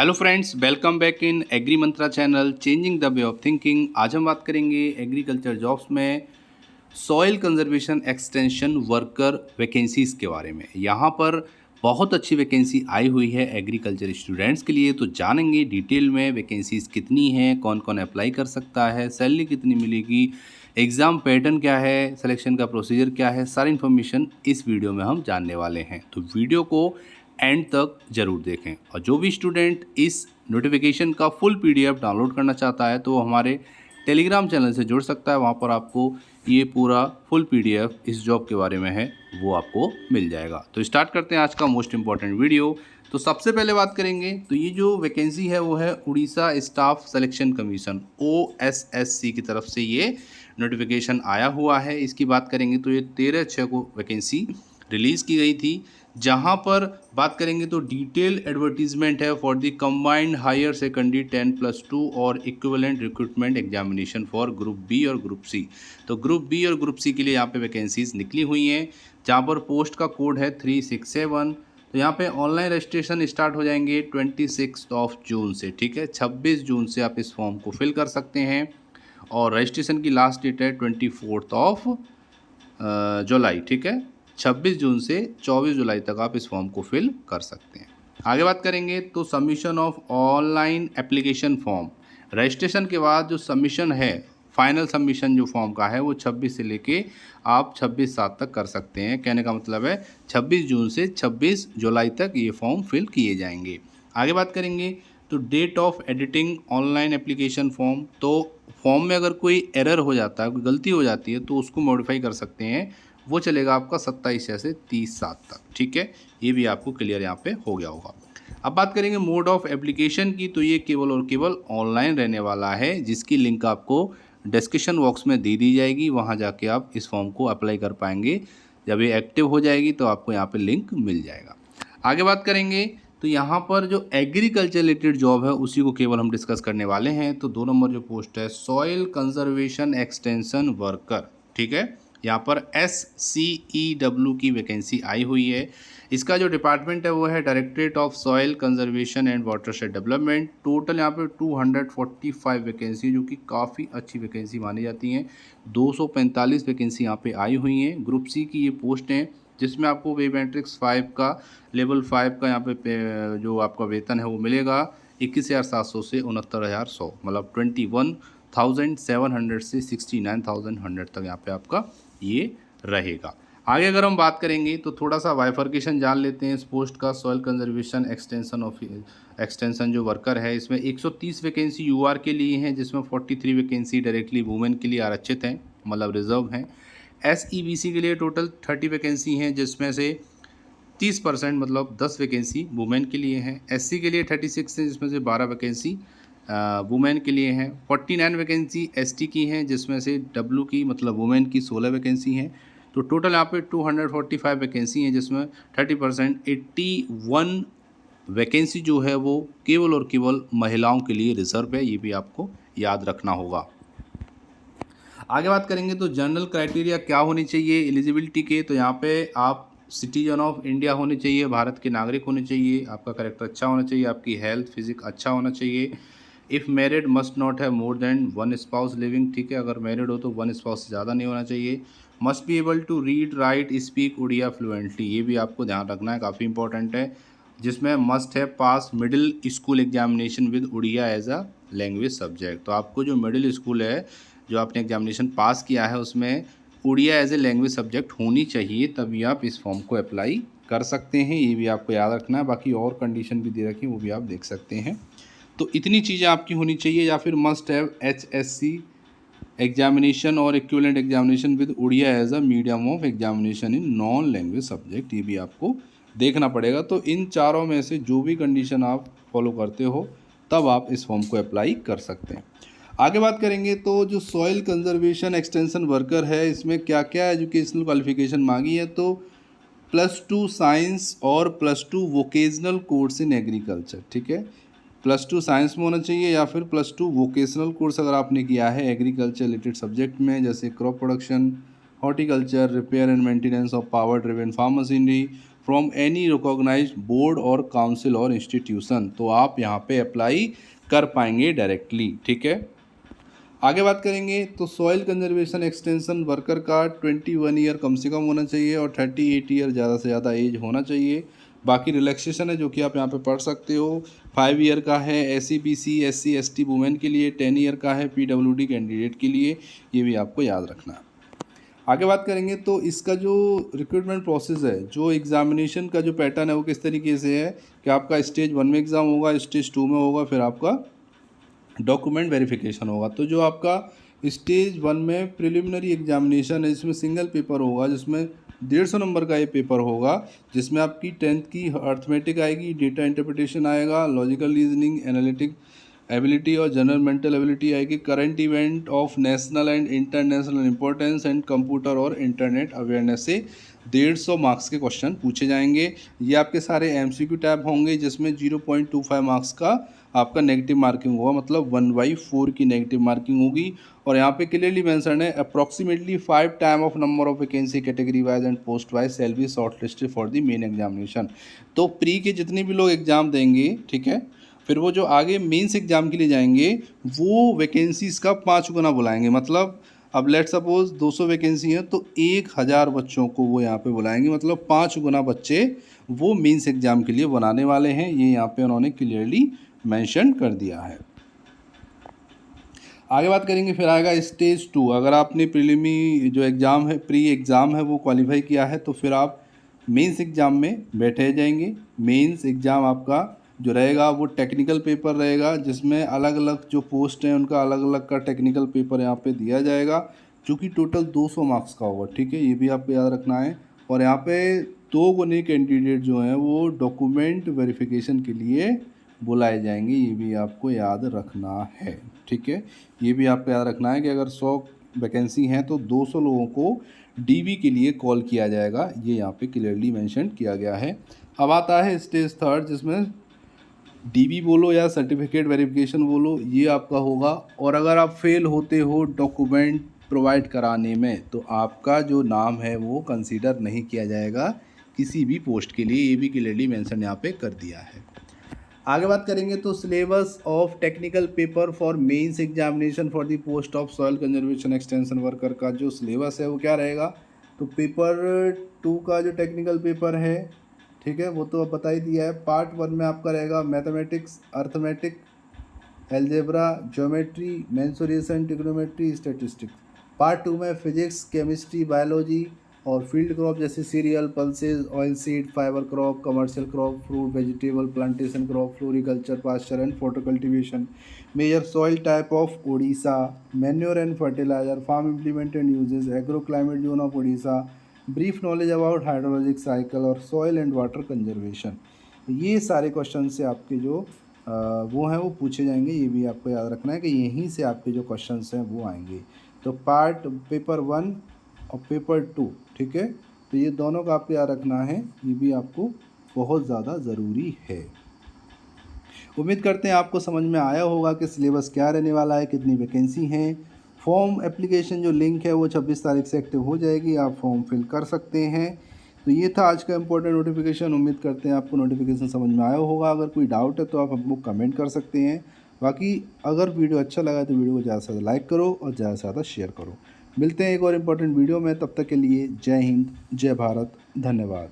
Hello friends, welcome back in agree Mantra channel changing the way of thinking. आज हम बात करेंगे agriculture jobs में soil conservation extension worker vacancies के बारे में। यहाँ पर बहुत अच्छी वैकेंसी आई हुई है एग्रीकल्चर स्टूडेंट्स के लिए, तो जानेंगे डिटेल में वैकेंसीज़ कितनी हैं, कौन कौन अप्लाई कर सकता है, सैलरी कितनी मिलेगी, एग्ज़ाम पैटर्न क्या है, सिलेक्शन का प्रोसीजर क्या है, सारी इन्फॉर्मेशन इस वीडियो में हम जानने वाले हैं। तो वीडियो को एंड तक ज़रूर देखें। और जो भी स्टूडेंट इस नोटिफिकेशन का फुल पीडीएफ डाउनलोड करना चाहता है तो वो हमारे टेलीग्राम चैनल से जुड़ सकता है। वहाँ पर आपको ये पूरा फुल पीडीएफ इस जॉब के बारे में है वो आपको मिल जाएगा। तो स्टार्ट करते हैं आज का मोस्ट इम्पॉर्टेंट वीडियो। तो सबसे पहले बात करेंगे तो ये जो वैकेंसी है वो है Orissa staff selection commission OSSC की तरफ से ये नोटिफिकेशन आया हुआ है। इसकी बात करेंगे तो ये 13/6 को वैकेंसी रिलीज़ की गई थी। जहां पर बात करेंगे तो डिटेल एडवर्टीजमेंट है for the combined higher secondary 10+2 और equivalent recruitment examination for group B और ग्रुप सी। तो ग्रुप बी और ग्रुप सी के लिए यहाँ पे वैकेंसीज निकली हुई हैं, जहाँ पर पोस्ट का कोड है 367। तो यहाँ पे ऑनलाइन रजिस्ट्रेशन स्टार्ट हो जाएंगे 26 जून से। ठीक है, 26 जून से आप इस फॉर्म को फिल कर सकते हैं और रजिस्ट्रेशन की लास्ट डेट है 24 जुलाई। ठीक है, 26 जून से 24 जुलाई तक आप इस फॉर्म को फिल कर सकते हैं। आगे बात करेंगे तो submission of online application form. Registration के बाद जो सबमिशन है, फाइनल सबमिशन जो फॉर्म का है वो 26 से लेके आप 26/7 तक कर सकते हैं। कहने का मतलब है 26 जून से 26 जुलाई तक ये फॉर्म फिल किए जाएंगे। आगे बात करेंगे तो date of editing online application form. तो फॉर्म में अगर कोई एरर हो जाता है, कोई गलती हो जाती है तो उसको मॉडिफाई कर सकते हैं। वो चलेगा आपका 27 से 30/7 तक। ठीक है, ये भी आपको क्लियर यहाँ पे हो गया होगा। अब बात करेंगे मोड ऑफ एप्लीकेशन की, तो ये केवल और केवल ऑनलाइन रहने वाला है, जिसकी लिंक आपको डिस्क्रिप्शन बॉक्स में दे दी जाएगी। वहाँ जाके आप इस फॉर्म को अप्लाई कर पाएंगे। जब ये एक्टिव हो जाएगी तो आपको यहाँ पे लिंक मिल जाएगा। आगे बात करेंगे तो यहाँ पर जो एग्रीकल्चर रिलेटेड जॉब है उसी को केवल हम डिस्कस करने वाले हैं। तो 2 नंबर जो पोस्ट है सॉइल कंजर्वेशन एक्सटेंशन वर्कर। ठीक है, यहाँ पर SCEW की वैकेंसी आई हुई है। इसका जो डिपार्टमेंट है वो है directorate of soil conservation and watershed development. Total यहाँ पे 245 वैकेंसी, जो कि काफ़ी अच्छी वैकेंसी मानी जाती हैं। 245 वैकेंसी यहाँ पे आई हुई हैं। ग्रुप सी की ये पोस्ट हैं, जिसमें आपको पे मैट्रिक्स 5 का लेवल 5 का यहाँ पे जो आपका वेतन है वो मिलेगा 21,700 से 69,100, मतलब 21,700 से 69,100 तक यहाँ पे आपका ये रहेगा। आगे अगर हम बात करेंगे तो थोड़ा सा बाइफर्केशन जान लेते हैं इस पोस्ट का। सॉइल कंजर्वेशन एक्सटेंशन जो वर्कर है, इसमें 130 वैकेंसी यूआर के लिए हैं, जिसमें 43 वैकेंसी डायरेक्टली वुमेन के लिए आरक्षित हैं, मतलब रिजर्व हैं। SEBC के लिए टोटल 30 वैकेंसी हैं, जिसमें से 30% मतलब 10 वैकेंसी वुमेन के लिए हैं। SC के लिए 36 हैं, जिसमें से 12 वैकेंसी वुमेन के लिए हैं। 49 वैकेंसी ST की हैं, जिसमें से W की मतलब वुमेन की 16 वैकेंसी हैं। तो टोटल यहाँ पे 245 वैकेंसी हैं, जिसमें 30% 81 वैकेंसी जो है वो केवल और केवल महिलाओं के लिए रिजर्व है। ये भी आपको याद रखना होगा। आगे बात करेंगे तो जनरल क्राइटेरिया क्या होनी चाहिए एलिजिबिलिटी के। तो यहाँ पे आप सिटीजन ऑफ इंडिया होने चाहिए, भारत के नागरिक होने चाहिए, आपका करेक्टर अच्छा होना चाहिए, आपकी हेल्थ फिजिक अच्छा होना चाहिए। इफ़ मैरिड मस्ट नॉट है मोर देन 1 स्पाउस लिविंग। ठीक है, अगर मैरिड हो तो 1 स्पाउस से ज़्यादा नहीं होना चाहिए। Must be able to read write speak Odia fluently, ये भी आपको ध्यान रखना है, काफ़ी इंपॉर्टेंट है। जिसमें मस्ट है pass middle school examination with Odia as a language subject. तो आपको जो मिडिल स्कूल है, जो आपने एग्जामिनेशन पास किया है, उसमें Odia as a language subject होनी चाहिए, तभी आप इस फॉर्म को अप्लाई कर सकते हैं। ये भी आपको याद रखना है। बाकी और कंडीशन भी दे रखी है, वो भी आप देख सकते हैं। तो इतनी चीज़ें आपकी होनी चाहिए। या फिर मस्ट हैव HSC एग्जामिनेशन और equivalent examination with Odia as a medium of examination in non language subject, ये भी आपको देखना पड़ेगा। तो इन चारों में से जो भी कंडीशन आप फॉलो करते हो तब आप इस फॉर्म को अप्लाई कर सकते हैं। आगे बात करेंगे तो जो सॉइल कंजर्वेशन एक्सटेंशन वर्कर है, इसमें क्या क्या एजुकेशनल क्वालिफिकेशन मांगी है। तो +2 साइंस और +2 वोकेशनल कोर्स इन एग्रीकल्चर। ठीक है, +2 साइंस में होना चाहिए या फिर +2 वोकेशनल कोर्स अगर आपने किया है एग्रीकल्चर रिलेटेड सब्जेक्ट में, जैसे crop production, horticulture, repair and maintenance of power driven farm machinery, from any recognised board और काउंसिल और इंस्टीट्यूशन, तो आप यहाँ पे अप्लाई कर पाएंगे डायरेक्टली। ठीक है, आगे बात करेंगे तो सॉइल कंजर्वेशन एक्सटेंशन वर्कर का 21 ईयर कम से कम होना चाहिए और 38 ईयर ज़्यादा से ज़्यादा एज होना चाहिए। बाकी रिलैक्सेशन है जो कि आप यहाँ पे पढ़ सकते हो। 5 ईयर का है SC/BC SC/ST वुमेन के लिए, 10 ईयर का है PWD कैंडिडेट के लिए, ये भी आपको याद रखना है। आगे बात करेंगे तो इसका जो रिक्रूटमेंट प्रोसेस है, जो एग्जामिनेशन का जो पैटर्न है वो किस तरीके से है कि आपका स्टेज 1 में एग्ज़ाम होगा, स्टेज 2 में होगा, फिर आपका डॉक्यूमेंट वेरिफिकेशन होगा। तो जो आपका स्टेज 1 में प्रिलिमिनरी एग्जामिनेशन है, इसमें सिंगल पेपर होगा, जिसमें 150 नंबर का ये पेपर होगा, जिसमें आपकी 10th की अर्थमेटिक आएगी, डेटा इंटरप्रिटेशन आएगा, लॉजिकल रीजनिंग, एनालिटिक एबिलिटी और जनरल मेंटल एबिलिटी आएगी, current event of national and international importance and computer और इंटरनेट अवेयरनेस से 150 मार्क्स के क्वेश्चन पूछे जाएंगे। ये आपके सारे MCQ टाइप होंगे, जिसमें 0.25 मार्क्स का आपका नेगेटिव मार्किंग होगा, मतलब 1/4 की नेगेटिव मार्किंग होगी। और यहाँ पे क्लियरली मेंशन है approximately 5 time of number of vacancy category wise and post wise shall be short listed for the main examination. तो प्री के जितने भी लोग एग्जाम देंगे, ठीक है, फिर वो जो आगे मेंस एग्जाम के लिए जाएंगे वो वैकेंसीज का 5 गुना बुलाएंगे। मतलब अब लेट सपोज 200 वैकेंसी है तो 1000 बच्चों को वो यहाँ पे बुलाएंगे, मतलब 5 गुना बच्चे वो मेंस एग्जाम के लिए बनाने वाले हैं। ये यहाँ पे उन्होंने क्लियरली मेंशन कर दिया है। आगे बात करेंगे, फिर आएगा स्टेज 2। अगर आपने प्रीलिमी जो एग्ज़ाम है, प्री एग्ज़ाम है, वो क्वालिफाई किया है तो फिर आप मेंस एग्ज़ाम में बैठे जाएंगे। मेंस एग्ज़ाम आपका जो रहेगा वो टेक्निकल पेपर रहेगा, जिसमें अलग अलग जो पोस्ट हैं उनका अलग अलग का टेक्निकल पेपर यहाँ पे दिया जाएगा, जो कि टोटल 200 मार्क्स का होगा। ठीक है, ये भी आपको याद रखना है। और यहाँ पे 2 गुने कैंडिडेट जो हैं वो डॉक्यूमेंट वेरिफिकेशन के लिए बुलाए जाएंगे, ये भी आपको याद रखना है। ठीक है, ये भी आपको याद रखना है कि अगर 100 वैकेंसी हैं तो 200 लोगों को DB के लिए कॉल किया जाएगा, ये यहाँ पे क्लियरली मेंशन किया गया है। अब आता है स्टेज 3, जिसमें DB बोलो या सर्टिफिकेट वेरिफिकेशन बोलो, ये आपका होगा। और अगर आप फेल होते हो डॉक्यूमेंट प्रोवाइड कराने में तो आपका जो नाम है वो कंसीडर नहीं किया जाएगा किसी भी पोस्ट के लिए, ये भी क्लियरली मेंशन यहाँ पे कर दिया है। आगे बात करेंगे तो syllabus of technical paper for mains examination for the post of soil conservation extension worker का जो सिलेबस है वो क्या रहेगा। तो पेपर 2 का जो टेक्निकल पेपर है, ठीक है, वो तो अब बता ही दिया है। पार्ट 1 में आपका रहेगा mathematics, arithmetic, algebra, geometry, mensuration, trigonometry, statistics. Part 2 में फिजिक्स, केमिस्ट्री, बायोलॉजी और फील्ड क्रॉप जैसे cereal, pulses, oil seed, fibre crop, commercial crop, fruit, vegetable, plantation crop, floriculture, pasture and fodder cultivation, major soil type of Odisha, manure and fertiliser, farm implement and uses, agro climate zone of Odisha, brief knowledge about hydrologic cycle और soil and water conservation. ये सारे question से आपके जो वो हैं वो पूछे जाएंगे, ये भी आपको याद रखना है कि यहीं से आपके जो क्वेश्चंस हैं वो आएंगे। तो पार्ट पेपर 1 और पेपर 2, ठीक है, तो ये दोनों का आपको याद रखना है, ये भी आपको बहुत ज़्यादा ज़रूरी है। उम्मीद करते हैं आपको समझ में आया होगा कि सिलेबस क्या रहने वाला है, कितनी वैकेंसी हैं। फॉर्म एप्लीकेशन जो लिंक है वो 26 तारीख से एक्टिव हो जाएगी, आप फॉर्म फिल कर सकते हैं। तो ये था आज का इम्पोर्टेंट नोटिफिकेशन। उम्मीद करते हैं आपको नोटिफिकेशन समझ में आया होगा। अगर कोई डाउट है तो आप हमको कमेंट कर सकते हैं। बाकी अगर वीडियो अच्छा लगा तो वीडियो को ज़्यादा से ज़्यादा लाइक करो और ज़्यादा से ज़्यादा शेयर करो। मिलते हैं एक और इम्पोर्टेंट वीडियो में, तब तक के लिए जय हिंद, जय भारत, धन्यवाद।